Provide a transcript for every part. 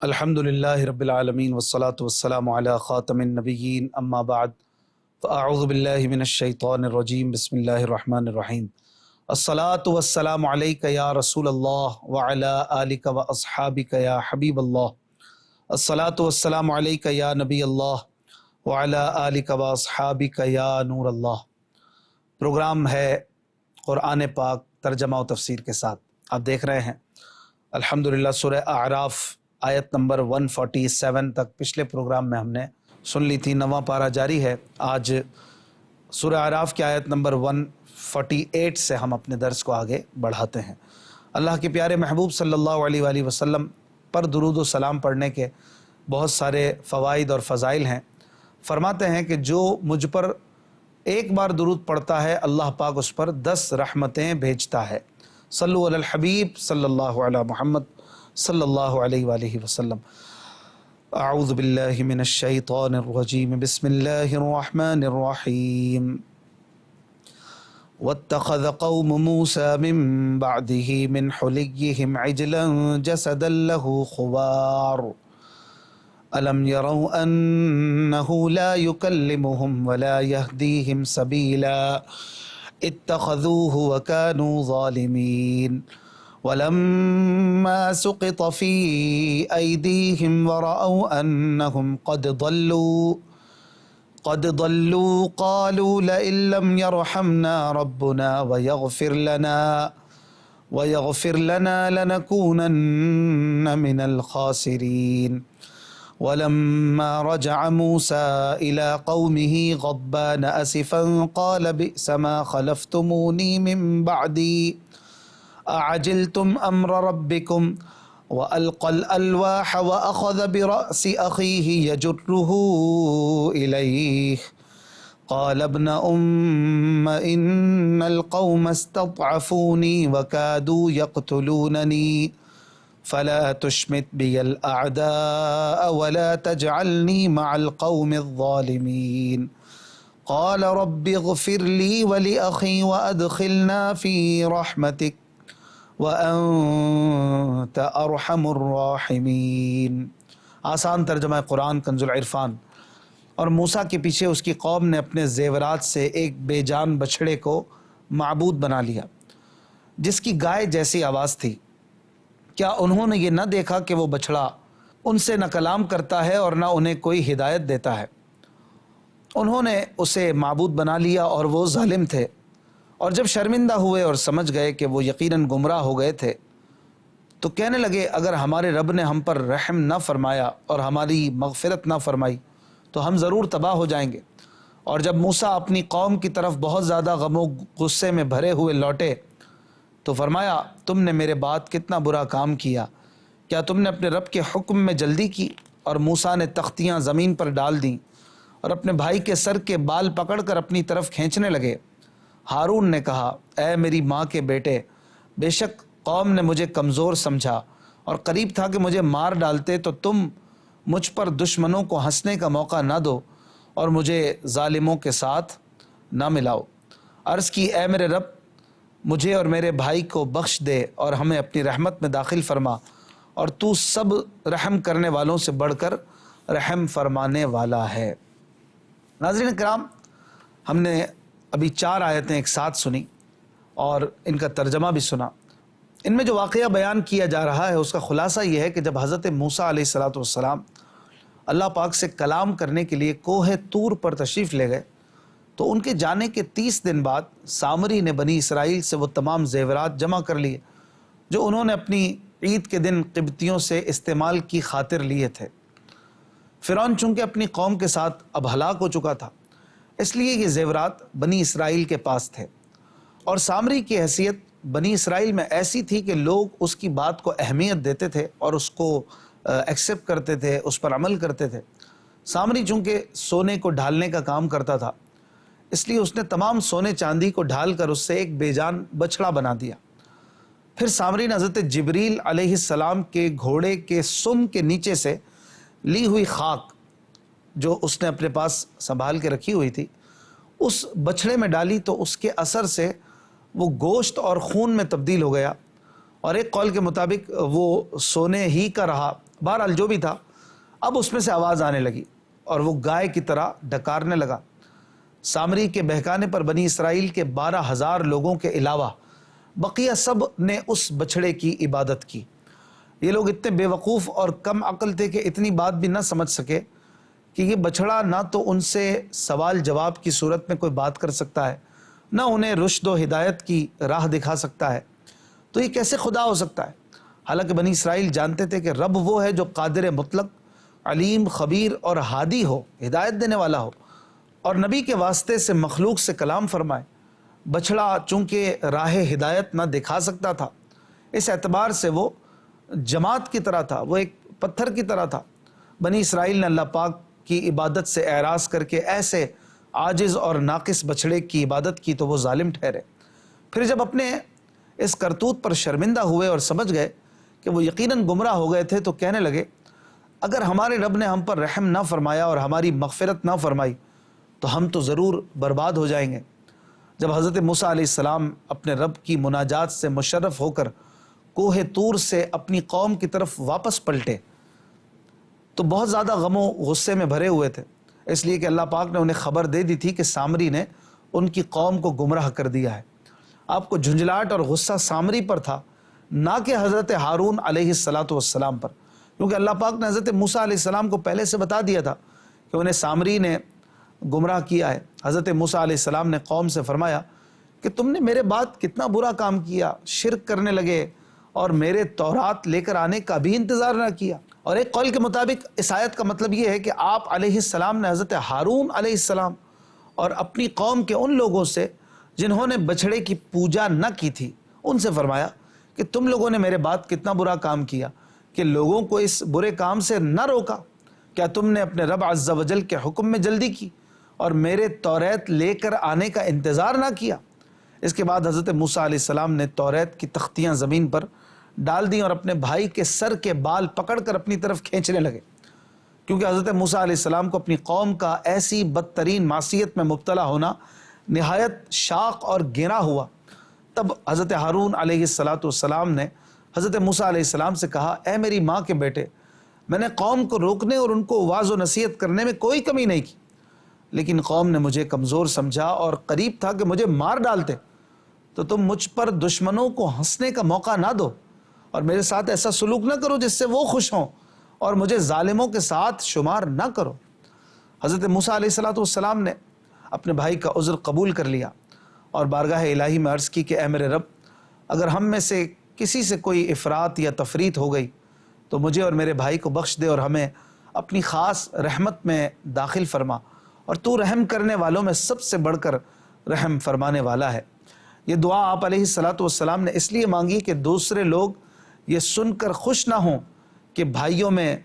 الحمد للہ رب العالمین والصلاة والسلام علی خاتم النبیین اما بعد فاعوذ باللہ من الشیطان الرجیم بسم اللہ الرحمن الرحیم الصلاة والسلام علیک یا رسول اللہ وعلی آلک واصحابک یا حبیب اللہ الصلاة والسلام علیک یا نبی اللہ وعلی آلک واصحابک یا نور اللہ۔ پروگرام ہے قرآن پاک ترجمہ و تفسیر کے ساتھ۔ آپ دیکھ رہے ہیں الحمدللہ سورہ اعراف آیت نمبر 147 تک پچھلے پروگرام میں ہم نے سن لی تھی۔ 9واں پارہ جاری ہے۔ آج سورہ اعراف کی آیت نمبر 148 سے ہم اپنے درس کو آگے بڑھاتے ہیں۔ اللہ کے پیارے محبوب صلی اللہ علیہ وآلہ وسلم پر درود و سلام پڑھنے کے بہت سارے فوائد اور فضائل ہیں۔ فرماتے ہیں کہ جو مجھ پر ایک بار درود پڑھتا ہے اللہ پاک اس پر 10 رحمتیں بھیجتا ہے۔ صلو علی الحبیب صلی اللہ علی محمد صلی اللہ علیہ وآلہ وسلم۔ اعوذ باللہ من الشیطان الرجیم بسم اللہ الرحمن الرحیم۔ واتخذ قوم موسیٰ من بعده من حلیہم عجلا جسدا له خوار الم يروا انه لا يكلمهم ولا يهديهم سبيلا اتخذوه وكانوا ظالمين ولما سقط في أيديهم ورأوا أنهم قد ضلوا قالوا لئن لم يرحمنا ربنا ويغفر لنا لنكونن من الخاسرين ولما رجع موسى إلى قومه غضبان أسفا قال بئس ما خلفتموني من بعدي أعجلتم أمر ربكم وألقى الألواح وأخذ برأس أخيه يجره إليه قال ابن إن القوم استضعفوني وكادوا يقتلونني فلا تشمت بي الأعداء ولا تجعلني مع القوم الظالمين قال رب اغفر لي ولأخي وأدخلنا في رحمتك وَأَنْتَ أَرْحَمُ الرَّاحِمِينَ۔ آسان ترجمہ قرآن کنز العرفان۔ اور موسیٰ کے پیچھے اس کی قوم نے اپنے زیورات سے ایک بے جان بچھڑے کو معبود بنا لیا جس کی گائے جیسی آواز تھی۔ کیا انہوں نے یہ نہ دیکھا کہ وہ بچھڑا ان سے نہ کلام کرتا ہے اور نہ انہیں کوئی ہدایت دیتا ہے؟ انہوں نے اسے معبود بنا لیا اور وہ ظالم تھے۔ اور جب شرمندہ ہوئے اور سمجھ گئے کہ وہ یقیناً گمراہ ہو گئے تھے تو کہنے لگے اگر ہمارے رب نے ہم پر رحم نہ فرمایا اور ہماری مغفرت نہ فرمائی تو ہم ضرور تباہ ہو جائیں گے۔ اور جب موسیٰ اپنی قوم کی طرف بہت زیادہ غم و غصے میں بھرے ہوئے لوٹے تو فرمایا تم نے میرے بعد کتنا برا کام کیا، کیا تم نے اپنے رب کے حکم میں جلدی کی؟ اور موسیٰ نے تختیاں زمین پر ڈال دیں اور اپنے بھائی کے سر کے بال پکڑ کر اپنی طرف کھینچنے لگے۔ ہارون نے کہا اے میری ماں کے بیٹے، بے شک قوم نے مجھے کمزور سمجھا اور قریب تھا کہ مجھے مار ڈالتے، تو تم مجھ پر دشمنوں کو ہنسنے کا موقع نہ دو اور مجھے ظالموں کے ساتھ نہ ملاؤ۔ عرض کی اے میرے رب، مجھے اور میرے بھائی کو بخش دے اور ہمیں اپنی رحمت میں داخل فرما، اور تو سب رحم کرنے والوں سے بڑھ کر رحم فرمانے والا ہے۔ ناظرین کرام، ہم نے ابھی 4 آیتیں ایک ساتھ سنی اور ان کا ترجمہ بھی سنا۔ ان میں جو واقعہ بیان کیا جا رہا ہے اس کا خلاصہ یہ ہے کہ جب حضرت موسیٰ علیہ السلام اللہ پاک سے کلام کرنے کے لیے کوہ طور پر تشریف لے گئے تو ان کے جانے کے 30 دن بعد سامری نے بنی اسرائیل سے وہ تمام زیورات جمع کر لیے جو انہوں نے اپنی عید کے دن قبطیوں سے استعمال کی خاطر لیے تھے۔ فرعون چونکہ اپنی قوم کے ساتھ اب ہلاک ہو چکا تھا، اس لیے یہ زیورات بنی اسرائیل کے پاس تھے، اور سامری کی حیثیت بنی اسرائیل میں ایسی تھی کہ لوگ اس کی بات کو اہمیت دیتے تھے اور اس کو ایکسیپٹ کرتے تھے، اس پر عمل کرتے تھے۔ سامری چونکہ سونے کو ڈھالنے کا کام کرتا تھا، اس لیے اس نے تمام سونے چاندی کو ڈھال کر اس سے ایک بے جان بچھڑا بنا دیا۔ پھر سامری نے حضرت جبریل علیہ السلام کے گھوڑے کے سم کے نیچے سے لی ہوئی خاک جو اس نے اپنے پاس سنبھال کے رکھی ہوئی تھی اس بچھڑے میں ڈالی، تو اس کے اثر سے وہ گوشت اور خون میں تبدیل ہو گیا، اور ایک قول کے مطابق وہ سونے ہی کا رہا بہرحال جو بھی تھا، اب اس میں سے آواز آنے لگی اور وہ گائے کی طرح ڈکارنے لگا۔ سامری کے بہکانے پر بنی اسرائیل کے 12,000 لوگوں کے علاوہ بقیہ سب نے اس بچھڑے کی عبادت کی۔ یہ لوگ اتنے بے وقوف اور کم عقل تھے کہ اتنی بات بھی نہ سمجھ سکے کہ یہ بچھڑا نہ تو ان سے سوال جواب کی صورت میں کوئی بات کر سکتا ہے، نہ انہیں رشد و ہدایت کی راہ دکھا سکتا ہے، تو یہ کیسے خدا ہو سکتا ہے؟ حالانکہ بنی اسرائیل جانتے تھے کہ رب وہ ہے جو قادر مطلق، علیم، خبیر اور ہادی ہو، ہدایت دینے والا ہو، اور نبی کے واسطے سے مخلوق سے کلام فرمائے۔ بچھڑا چونکہ راہ ہدایت نہ دکھا سکتا تھا، اس اعتبار سے وہ جماعت کی طرح تھا، وہ ایک پتھر کی طرح تھا۔ بنی اسرائیل نے اللہ پاک کی عبادت سے اعراض کر کے ایسے عاجز اور ناقص بچھڑے کی عبادت کی تو وہ ظالم ٹھہرے۔ پھر جب اپنے اس کرتوت پر شرمندہ ہوئے اور سمجھ گئے کہ وہ یقیناً گمراہ ہو گئے تھے تو کہنے لگے، اگر ہمارے رب نے ہم پر رحم نہ فرمایا اور ہماری مغفرت نہ فرمائی تو ہم تو ضرور برباد ہو جائیں گے۔ جب حضرت موسیٰ علیہ السلام اپنے رب کی مناجات سے مشرف ہو کر کوہ طور سے اپنی قوم کی طرف واپس پلٹے تو بہت زیادہ غم و غصے میں بھرے ہوئے تھے، اس لیے کہ اللہ پاک نے انہیں خبر دے دی تھی کہ سامری نے ان کی قوم کو گمراہ کر دیا ہے۔ آپ کو جھنجھلاہٹ اور غصہ سامری پر تھا، نہ کہ حضرت ہارون علیہ السلام پر، کیونکہ اللہ پاک نے حضرت موسیٰ علیہ السلام کو پہلے سے بتا دیا تھا کہ انہیں سامری نے گمراہ کیا ہے۔ حضرت موسیٰ علیہ السلام نے قوم سے فرمایا کہ تم نے میرے بعد کتنا برا کام کیا، شرک کرنے لگے اور میرے تورات لے کر آنے کا بھی انتظار نہ کیا۔ اور ایک قول کے مطابق اس آیت کا مطلب یہ ہے کہ آپ علیہ السلام نے حضرت ہارون علیہ السلام اور اپنی قوم کے ان لوگوں سے جنہوں نے بچھڑے کی پوجا نہ کی تھی ان سے فرمایا کہ تم لوگوں نے میرے بعد کتنا برا کام کیا کہ لوگوں کو اس برے کام سے نہ روکا۔ کیا تم نے اپنے رب عز و جل کے حکم میں جلدی کی اور میرے توریت لے کر آنے کا انتظار نہ کیا؟ اس کے بعد حضرت موسیٰ علیہ السلام نے توریت کی تختیاں زمین پر ڈال دیں اور اپنے بھائی کے سر کے بال پکڑ کر اپنی طرف کھینچنے لگے، کیونکہ حضرت موسیٰ علیہ السلام کو اپنی قوم کا ایسی بدترین معصیت میں مبتلا ہونا نہایت شاق اور گراں ہوا۔ تب حضرت ہارون علیہ السلام نے حضرت موسیٰ علیہ السلام سے کہا، اے میری ماں کے بیٹے، میں نے قوم کو روکنے اور ان کو واعظ و نصیحت کرنے میں کوئی کمی نہیں کی، لیکن قوم نے مجھے کمزور سمجھا اور قریب تھا کہ مجھے مار ڈالتے، تو تم مجھ پر دشمنوں کو ہنسنے کا موقع نہ دو اور میرے ساتھ ایسا سلوک نہ کرو جس سے وہ خوش ہوں اور مجھے ظالموں کے ساتھ شمار نہ کرو۔ حضرت موسیٰ علیہ السلام نے اپنے بھائی کا عذر قبول کر لیا اور بارگاہ الہی میں عرض کی کہ اے میرے رب، اگر ہم میں سے کسی سے کوئی افراط یا تفریط ہو گئی تو مجھے اور میرے بھائی کو بخش دے اور ہمیں اپنی خاص رحمت میں داخل فرما، اور تو رحم کرنے والوں میں سب سے بڑھ کر رحم فرمانے والا ہے۔ یہ دعا آپ علیہ السلام نے اس لیے مانگی کہ دوسرے لوگ یہ سن کر خوش نہ ہوں کہ بھائیوں میں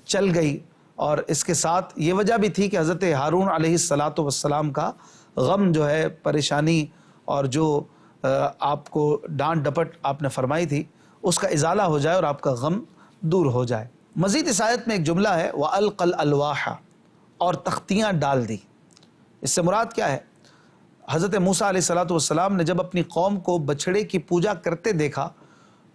چل گئی، اور اس کے ساتھ یہ وجہ بھی تھی کہ حضرت ہارون علیہ السلام کا غم جو ہے، پریشانی اور جو آپ کو ڈانٹ ڈپٹ آپ نے فرمائی تھی اس کا ازالہ ہو جائے اور آپ کا غم دور ہو جائے۔ مزید اس آیت میں ایک جملہ ہے وَأَلْقَى الْأَلْوَاحَ، اور تختیاں ڈال دی۔ اس سے مراد کیا ہے؟ حضرت موسیٰ علیہ السلام نے جب اپنی قوم کو بچھڑے کی پوجا کرتے دیکھا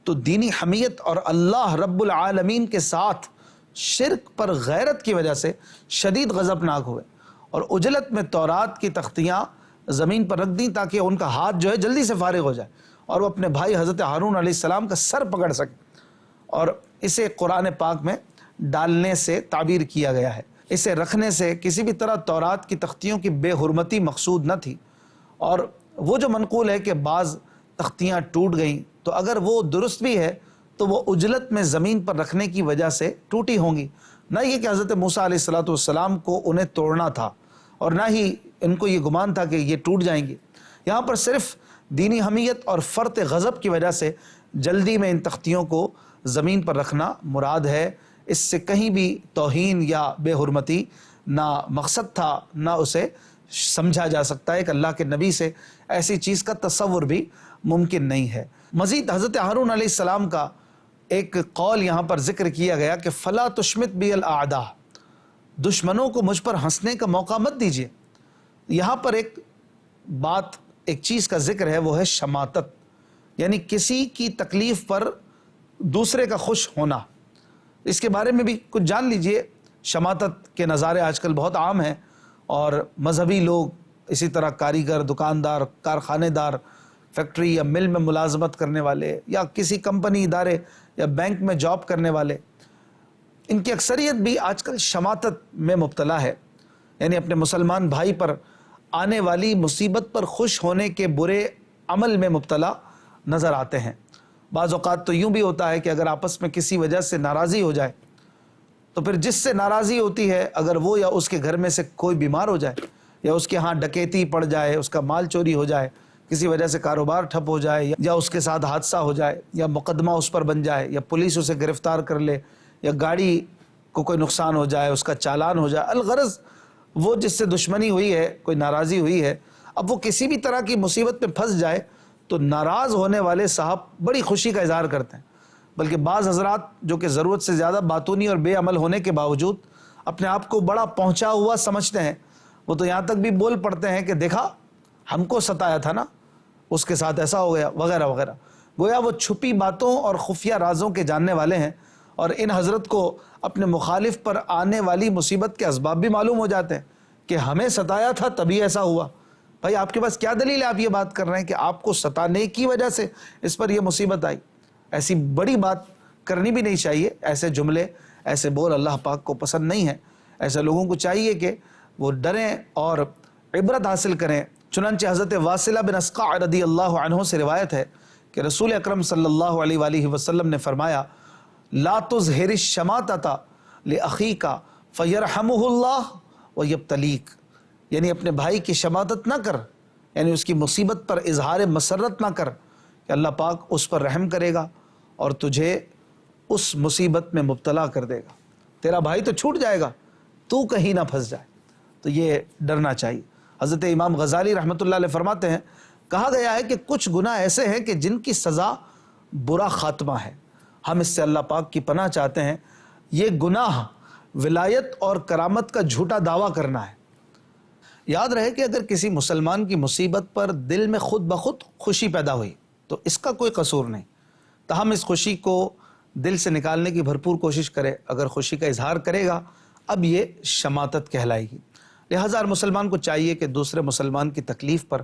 تو دینی حمیت اور اللہ رب العالمین کے ساتھ شرک پر غیرت کی وجہ سے شدید غضبناک ہوئے اور عجلت میں تورات کی تختیاں زمین پر رکھ دیں تاکہ ان کا ہاتھ جو ہے جلدی سے فارغ ہو جائے اور وہ اپنے بھائی حضرت ہارون علیہ السلام کا سر پکڑ سکے، اور اسے قرآن پاک میں ڈالنے سے تعبیر کیا گیا ہے۔ اسے رکھنے سے کسی بھی طرح تورات کی تختیوں کی بے حرمتی مقصود نہ تھی، اور وہ جو منقول ہے کہ بعض تختیاں ٹوٹ گئیں تو اگر وہ درست بھی ہے تو وہ عجلت میں زمین پر رکھنے کی وجہ سے ٹوٹی ہوں گی، نہ یہ کہ حضرت موسیٰ علیہ السلام کو انہیں توڑنا تھا اور نہ ہی ان کو یہ گمان تھا کہ یہ ٹوٹ جائیں گی۔ یہاں پر صرف دینی حمیت اور فرط غضب کی وجہ سے جلدی میں ان تختیوں کو زمین پر رکھنا مراد ہے، اس سے کہیں بھی توہین یا بے حرمتی نہ مقصد تھا نہ اسے سمجھا جا سکتا ہے کہ اللہ کے نبی سے ایسی چیز کا تصور بھی ممکن نہیں ہے۔ مزید حضرت ہارون علیہ السلام کا ایک قول یہاں پر ذکر کیا گیا کہ فلا تشمت بی الاعداء، دشمنوں کو مجھ پر ہنسنے کا موقع مت دیجیے۔ یہاں پر ایک بات، ایک چیز کا ذکر ہے، وہ ہے شماتت، یعنی کسی کی تکلیف پر دوسرے کا خوش ہونا۔ اس کے بارے میں بھی کچھ جان لیجئے۔ شماتت کے نظارے آج کل بہت عام ہیں، اور مذہبی لوگ، اسی طرح کاریگر، دکاندار، کارخانے دار، فیکٹری یا مل میں ملازمت کرنے والے، یا کسی کمپنی، ادارے یا بینک میں جاب کرنے والے، ان کی اکثریت بھی آج کل شماتت میں مبتلا ہے، یعنی اپنے مسلمان بھائی پر آنے والی مصیبت پر خوش ہونے کے برے عمل میں مبتلا نظر آتے ہیں۔ بعض اوقات تو یوں بھی ہوتا ہے کہ اگر آپس میں کسی وجہ سے ناراضی ہو جائے تو پھر جس سے ناراضی ہوتی ہے، اگر وہ یا اس کے گھر میں سے کوئی بیمار ہو جائے، یا اس کے ہاں ڈکیتی پڑ جائے، اس کا مال چوری ہو جائے، کسی وجہ سے کاروبار ٹھپ ہو جائے، یا اس کے ساتھ حادثہ ہو جائے، یا مقدمہ اس پر بن جائے، یا پولیس اسے گرفتار کر لے، یا گاڑی کو کوئی نقصان ہو جائے، اس کا چالان ہو جائے، الغرض وہ جس سے دشمنی ہوئی ہے، کوئی ناراضی ہوئی ہے، اب وہ کسی بھی طرح کی مصیبت میں پھنس جائے تو ناراض ہونے والے صاحب بڑی خوشی کا اظہار کرتے ہیں، بلکہ بعض حضرات جو کہ ضرورت سے زیادہ باتونی اور بے عمل ہونے کے باوجود اپنے آپ کو بڑا پہنچا ہوا سمجھتے ہیں، وہ تو یہاں تک بھی بول پڑتے ہیں کہ دیکھا ہم کو ستایا تھا نا، اس کے ساتھ ایسا ہو گیا، وغیرہ وغیرہ۔ گویا وہ چھپی باتوں اور خفیہ رازوں کے جاننے والے ہیں، اور ان حضرت کو اپنے مخالف پر آنے والی مصیبت کے اسباب بھی معلوم ہو جاتے ہیں کہ ہمیں ستایا تھا تبھی ایسا ہوا۔ بھائی آپ کے پاس کیا دلیل ہے آپ یہ بات کر رہے ہیں کہ آپ کو ستانے کی وجہ سے اس پر یہ مصیبت آئی؟ ایسی بڑی بات کرنی بھی نہیں چاہیے، ایسے جملے، ایسے بول اللہ پاک کو پسند نہیں ہیں۔ ایسے لوگوں کو چاہیے کہ وہ ڈریں اور عبرت حاصل کریں۔ چنانچہ حضرت واصلہ بن اسقع رضی اللہ عنہ سے روایت ہے کہ رسول اکرم صلی اللہ علیہ وآلہ وسلم نے فرمایا، لا تظہر الشماتۃ لأخیک فیرحمہ اللہ ویبتلیک، یعنی اپنے بھائی کی شماتت نہ کر، یعنی اس کی مصیبت پر اظہار مسرت نہ کر کہ اللہ پاک اس پر رحم کرے گا اور تجھے اس مصیبت میں مبتلا کر دے گا، تیرا بھائی تو چھوٹ جائے گا، تو کہیں نہ پھنس جائے۔ تو یہ ڈرنا چاہیے۔ حضرت امام غزالی رحمۃ اللہ علیہ فرماتے ہیں، کہا گیا ہے کہ کچھ گناہ ایسے ہیں کہ جن کی سزا برا خاتمہ ہے، ہم اس سے اللہ پاک کی پناہ چاہتے ہیں۔ یہ گناہ ولایت اور کرامت کا جھوٹا دعویٰ کرنا ہے۔ یاد رہے کہ اگر کسی مسلمان کی مصیبت پر دل میں خود بخود خوشی پیدا ہوئی تو اس کا کوئی قصور نہیں، تاہم اس خوشی کو دل سے نکالنے کی بھرپور کوشش کرے۔ اگر خوشی کا اظہار کرے گا اب یہ شماتت کہلائے گی۔ لہٰذا ہر مسلمان کو چاہیے کہ دوسرے مسلمان کی تکلیف پر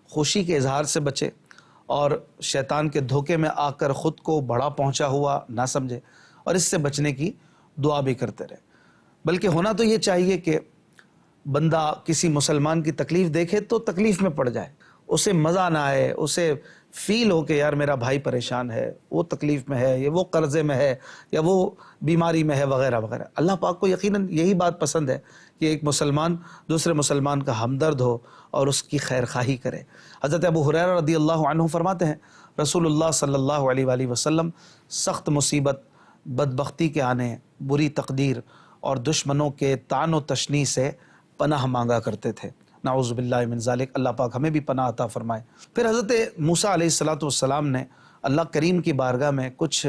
خوشی کے اظہار سے بچے، اور شیطان کے دھوکے میں آ کر خود کو بڑا پہنچا ہوا نہ سمجھے، اور اس سے بچنے کی دعا بھی کرتے رہے۔ بلکہ ہونا تو یہ چاہیے کہ بندہ کسی مسلمان کی تکلیف دیکھے تو تکلیف میں پڑ جائے، اسے مزہ نہ آئے، اسے فیل ہو کہ یار میرا بھائی پریشان ہے، وہ تکلیف میں ہے، یا وہ قرضے میں ہے، یا وہ بیماری میں ہے، وغیرہ وغیرہ۔ اللہ پاک کو یقیناً یہی بات پسند ہے کہ ایک مسلمان دوسرے مسلمان کا ہمدرد ہو اور اس کی خیر خواہی کرے۔ حضرت ابو ہریرہ رضی اللہ عنہ فرماتے ہیں، رسول اللہ صلی اللہ علیہ وآلہ وسلم سخت مصیبت، بدبختی کے آنے، بری تقدیر اور دشمنوں کے طعن و تشنیع سے پناہ مانگا کرتے تھے۔ نعوذ باللہ من ذالک، اللہ پاک ہمیں بھی پناہ عطا فرمائے۔ پھر حضرت موسیٰ علیہ السلام نے اللہ کریم کی بارگاہ میں کچھ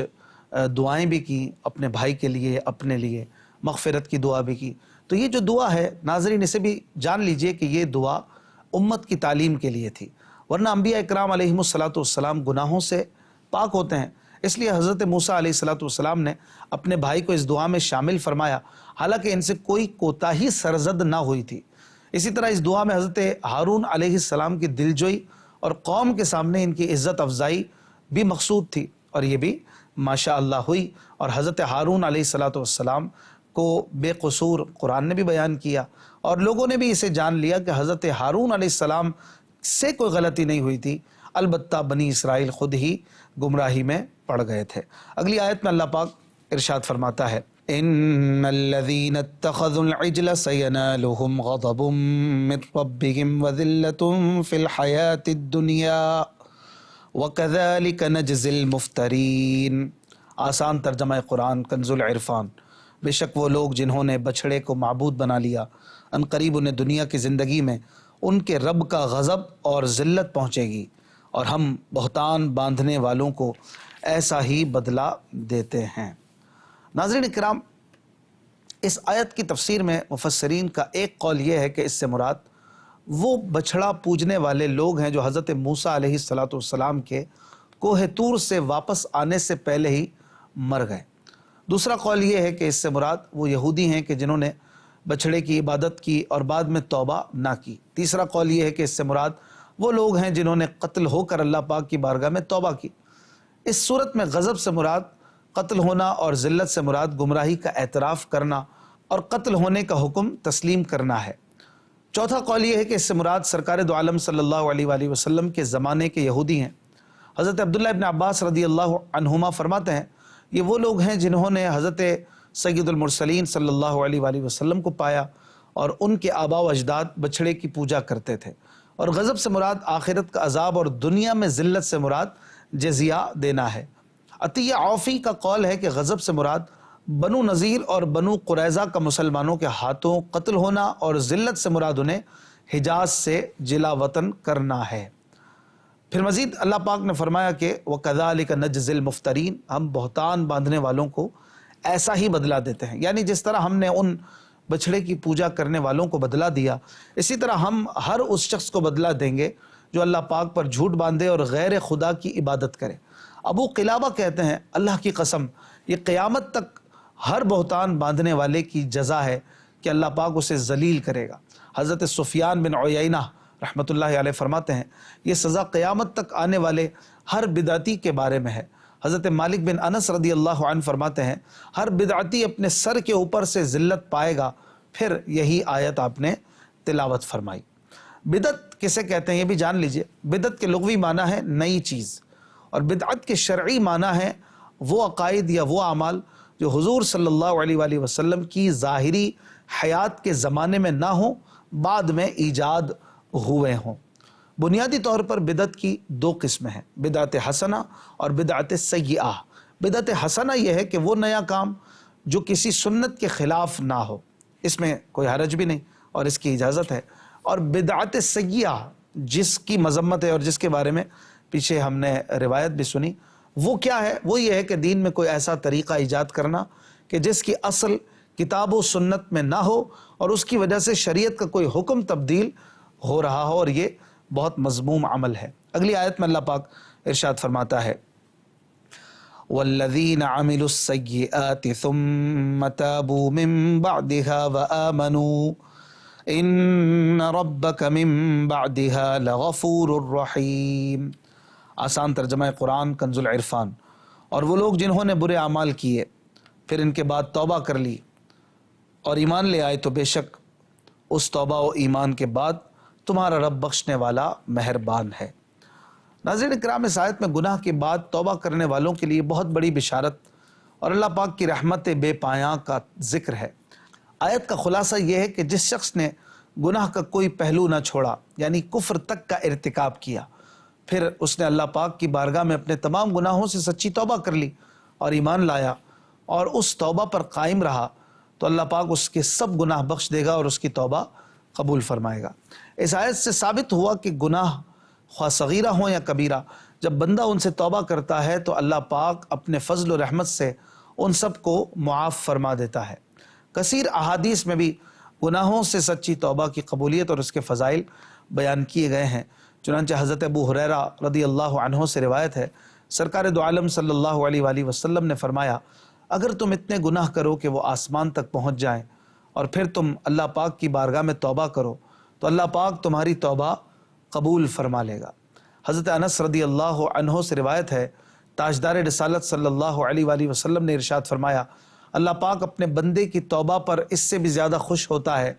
دعائیں بھی کی، اپنے بھائی کے لیے، اپنے لیے مغفرت کی دعا بھی کی۔ تو یہ جو دعا ہے ناظرین، اسے بھی جان لیجئے کہ یہ دعا امت کی تعلیم کے لیے تھی، ورنہ انبیاء اکرام علیہم السلام گناہوں سے پاک ہوتے ہیں۔ اس لیے حضرت موسیٰ علیہ السلام نے اپنے بھائی کو اس دعا میں شامل فرمایا، حالانکہ ان سے کوئی کوتاہی سرزد نہ ہوئی تھی۔ اسی طرح اس دعا میں حضرت ہارون علیہ السلام کی دلجوئی اور قوم کے سامنے ان کی عزت افزائی بھی مقصود تھی، اور یہ بھی ماشاء اللہ ہوئی۔ اور حضرت ہارون علیہ السلام کو بے قصور قرآن نے بھی بیان کیا، اور لوگوں نے بھی اسے جان لیا کہ حضرت ہارون علیہ السلام سے کوئی غلطی نہیں ہوئی تھی، البتہ بنی اسرائیل خود ہی گمراہی میں پڑ گئے تھے۔ اگلی آیت میں اللہ پاک ارشاد فرماتا ہے، ان الذين اتخذوا العجل سينالهم غضب من ربهم وذلة في الحياة الدنيا وكذلك نجزي المفترين۔ آسان ترجمہ قرآن کنز العرفان۔ بے شک وہ لوگ جنہوں نے بچھڑے کو معبود بنا لیا، ان قریب انہیں دنیا کی زندگی میں ان کے رب کا غضب اور ذلت پہنچے گی، اور ہم بہتان باندھنے والوں کو ایسا ہی بدلہ دیتے ہیں۔ ناظرین اکرام، اس آیت کی تفسیر میں مفسرین کا ایک قول یہ ہے کہ اس سے مراد وہ بچھڑا پوجنے والے لوگ ہیں جو حضرت موسیٰ علیہ السلام کے کوہ طور سے واپس آنے سے پہلے ہی مر گئے۔ دوسرا قول یہ ہے کہ اس سے مراد وہ یہودی ہیں کہ جنہوں نے بچھڑے کی عبادت کی اور بعد میں توبہ نہ کی۔ تیسرا قول یہ ہے کہ اس سے مراد وہ لوگ ہیں جنہوں نے قتل ہو کر اللہ پاک کی بارگاہ میں توبہ کی۔ اس صورت میں غضب سے مراد قتل ہونا اور ذلت سے مراد گمراہی کا اعتراف کرنا اور قتل ہونے کا حکم تسلیم کرنا ہے۔ چوتھا قول یہ ہے کہ اس سے مراد سرکار دو عالم صلی اللہ علیہ وآلہ وسلم کے زمانے کے یہودی ہیں۔ حضرت عبداللہ ابن عباس رضی اللہ عنہما فرماتے ہیں یہ وہ لوگ ہیں جنہوں نے حضرت سید المرسلین صلی اللہ علیہ وآلہ وسلم کو پایا اور ان کے آباء و اجداد بچھڑے کی پوجا کرتے تھے۔ اور غضب سے مراد آخرت کا عذاب اور دنیا میں ذلت سے مراد جزیہ دینا ہے۔ عطیہ عوفی کا قول ہے کہ غضب سے مراد بنو نذیر اور بنو قریظہ کا مسلمانوں کے ہاتھوں قتل ہونا اور ذلت سے مراد انہیں حجاز سے جلا وطن کرنا ہے۔ پھر مزید اللہ پاک نے فرمایا کہ وَكَذَلِكَ نَجْزِي الْمُفْتَرِينَ، ہم بہتان باندھنے والوں کو ایسا ہی بدلہ دیتے ہیں، یعنی جس طرح ہم نے ان بچھڑے کی پوجا کرنے والوں کو بدلہ دیا، اسی طرح ہم ہر اس شخص کو بدلہ دیں گے جو اللہ پاک پر جھوٹ باندھے اور غیر خدا کی عبادت کرے۔ ابو قلابہ کہتے ہیں اللہ کی قسم یہ قیامت تک ہر بہتان باندھنے والے کی جزا ہے کہ اللہ پاک اسے ذلیل کرے گا۔ حضرت سفیان بن عیینہ رحمۃ اللہ علیہ فرماتے ہیں یہ سزا قیامت تک آنے والے ہر بدعتی کے بارے میں ہے۔ حضرت مالک بن انس رضی اللہ عنہ فرماتے ہیں ہر بدعتی اپنے سر کے اوپر سے ذلت پائے گا۔ پھر یہی آیت آپ نے تلاوت فرمائی۔ بدعت کسے کہتے ہیں یہ بھی جان لیجئے۔ بدعت کے لغوی معنی ہے نئی چیز، اور بدعت کے شرعی معنی ہے وہ عقائد یا وہ اعمال جو حضور صلی اللہ علیہ وآلہ وسلم کی ظاہری حیات کے زمانے میں نہ ہوں، بعد میں ایجاد ہوئے ہوں۔ بنیادی طور پر بدعت کی دو قسمیں ہیں، بدعت حسنہ اور بدعت سیئہ۔ بدعت حسنہ یہ ہے کہ وہ نیا کام جو کسی سنت کے خلاف نہ ہو، اس میں کوئی حرج بھی نہیں اور اس کی اجازت ہے۔ اور بدعت سیئہ جس کی مذمت ہے اور جس کے بارے میں پیچھے ہم نے روایت بھی سنی، وہ کیا ہے؟ وہ یہ ہے کہ دین میں کوئی ایسا طریقہ ایجاد کرنا کہ جس کی اصل کتاب و سنت میں نہ ہو اور اس کی وجہ سے شریعت کا کوئی حکم تبدیل ہو رہا ہو، اور یہ بہت مذموم عمل ہے۔ اگلی آیت میں اللہ پاک ارشاد فرماتا ہے وَالَّذِينَ عَمِلُوا السَّيِّئَاتِ ثُمَّ تَابُوا مِن بَعْدِهَا وَآمَنُوا إِنَّ رَبَّكَ مِن بَعْدِهَا لَغَفُورٌ رَحِيمٌ۔ آسان ترجمہ قرآن کنز العرفان۔ اور وہ لوگ جنہوں نے برے اعمال کیے پھر ان کے بعد توبہ کر لی اور ایمان لے آئے تو بے شک اس توبہ و ایمان کے بعد تمہارا رب بخشنے والا مہربان ہے۔ ناظرین اکرام، اس آیت میں گناہ کے بعد توبہ کرنے والوں کے لیے بہت بڑی بشارت اور اللہ پاک کی رحمت بے پایاں کا ذکر ہے۔ آیت کا خلاصہ یہ ہے کہ جس شخص نے گناہ کا کوئی پہلو نہ چھوڑا، یعنی کفر تک کا ارتکاب کیا، پھر اس نے اللہ پاک کی بارگاہ میں اپنے تمام گناہوں سے سچی توبہ کر لی اور ایمان لایا اور اس توبہ پر قائم رہا، تو اللہ پاک اس کے سب گناہ بخش دے گا اور اس کی توبہ قبول فرمائے گا۔ اس آیت سے ثابت ہوا کہ گناہ خواہ صغیرہ ہوں یا کبیرہ، جب بندہ ان سے توبہ کرتا ہے تو اللہ پاک اپنے فضل و رحمت سے ان سب کو معاف فرما دیتا ہے۔ کثیر احادیث میں بھی گناہوں سے سچی توبہ کی قبولیت اور اس کے فضائل بیان کیے گئے ہیں۔ چنانچہ حضرت ابو ہریرہ رضی اللہ عنہ سے روایت ہے، سرکار دو عالم صلی اللہ علیہ وآلہ وسلم نے فرمایا اگر تم اتنے گناہ کرو کہ وہ آسمان تک پہنچ جائیں اور پھر تم اللہ پاک کی بارگاہ میں توبہ کرو تو اللہ پاک تمہاری توبہ قبول فرما لے گا۔ حضرت انس رضی اللہ عنہ سے روایت ہے، تاجدار رسالت صلی اللہ علیہ وآلہ وسلم نے ارشاد فرمایا اللہ پاک اپنے بندے کی توبہ پر اس سے بھی زیادہ خوش ہوتا ہے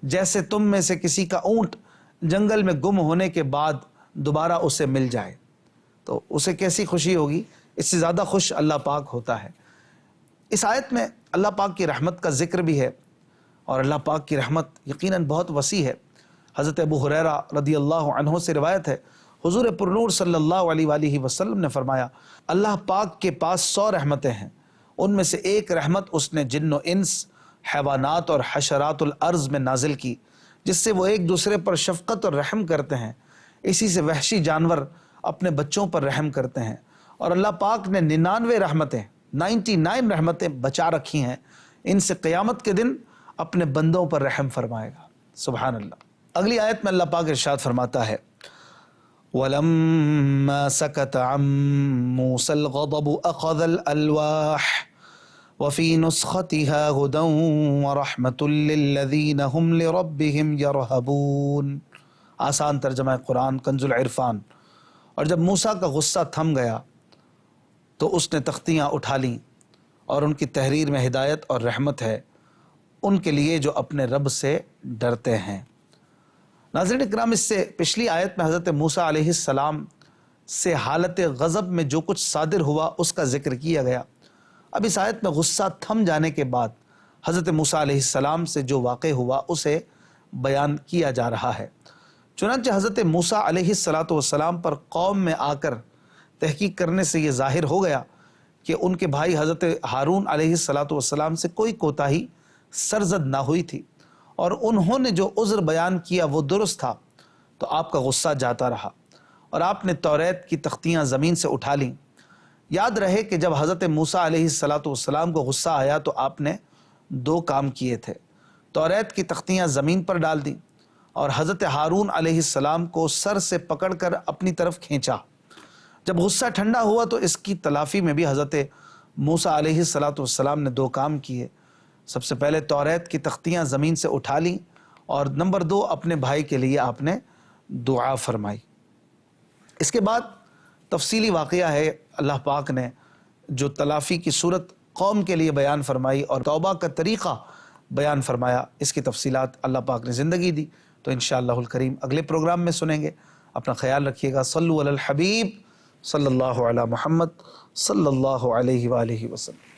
جیسے تم میں سے کسی کا اونٹ جنگل میں گم ہونے کے بعد دوبارہ اسے مل جائے۔ تو اسے کیسی خوشی ہوگی، اس سے زیادہ خوش اللہ پاک ہوتا ہے۔ اس آیت میں اللہ پاک کی رحمت کا ذکر بھی ہے، اور اللہ پاک کی رحمت یقیناً بہت وسیع ہے۔ حضرت ابو ہریرہ رضی اللہ عنہ سے روایت ہے، حضور پرنور صلی اللہ علیہ وآلہ وسلم نے فرمایا اللہ پاک کے پاس 100 رحمتیں ہیں، ان میں سے ایک رحمت اس نے جن و انس، حیوانات اور حشرات الارض میں نازل کی، جس سے وہ ایک دوسرے پر شفقت اور رحم کرتے ہیں۔ اسی سے وحشی جانور اپنے بچوں پر رحم کرتے ہیں، اور اللہ پاک نے 99 رحمتیں بچا رکھی ہیں، ان سے قیامت کے دن اپنے بندوں پر رحم فرمائے گا۔ سبحان اللہ۔ اگلی آیت میں اللہ پاک ارشاد فرماتا ہے وَلَمَّا سَكَتَ عَن مُوسَى الْغَضَبُ أَخَذَ الْأَلْوَاحَ وفی نسختها هدى ورحمۃ للذین هم لربهم یرہبون۔ آسان ترجمہ قرآن کنز العرفان۔ اور جب موسیٰ کا غصہ تھم گیا تو اس نے تختیاں اٹھا لیں، اور ان کی تحریر میں ہدایت اور رحمت ہے ان کے لیے جو اپنے رب سے ڈرتے ہیں۔ ناظرین اکرام، اس سے پچھلی آیت میں حضرت موسیٰ علیہ السلام سے حالت غضب میں جو کچھ صادر ہوا اس کا ذکر کیا گیا۔ اب اس آیت میں غصہ تھم جانے کے بعد حضرت موسیٰ علیہ السلام سے جو واقع ہوا اسے بیان کیا جا رہا ہے۔ چنانچہ حضرت موسیٰ علیہ السلام پر قوم میں آ کر تحقیق کرنے سے یہ ظاہر ہو گیا کہ ان کے بھائی حضرت ہارون علیہ السلام سے کوئی کوتاہی سرزد نہ ہوئی تھی، اور انہوں نے جو عذر بیان کیا وہ درست تھا، تو آپ کا غصہ جاتا رہا اور آپ نے توریت کی تختیاں زمین سے اٹھا لیں۔ یاد رہے کہ جب حضرت موسیٰ علیہ السلام کو غصہ آیا تو آپ نے دو کام کیے تھے۔ توریت کی تختیاں زمین پر ڈال دیں اور حضرت ہارون علیہ السلام کو سر سے پکڑ کر اپنی طرف کھینچا۔ جب غصہ ٹھنڈا ہوا تو اس کی تلافی میں بھی حضرت موسیٰ علیہ السلام نے دو کام کیے۔ سب سے پہلے توریت کی تختیاں زمین سے اٹھا لیں، اور نمبر دو اپنے بھائی کے لیے آپ نے دعا فرمائی۔ اس کے بعد تفصیلی واقعہ ہے، اللہ پاک نے جو تلافی کی صورت قوم کے لیے بیان فرمائی اور توبہ کا طریقہ بیان فرمایا، اس کی تفصیلات اللہ پاک نے زندگی دی تو انشاءاللہ الکریم اگلے پروگرام میں سنیں گے۔ اپنا خیال رکھیے گا۔ صلو علی الحبیب صلی اللہ علی محمد صلی اللہ علیہ وآلہ وسلم۔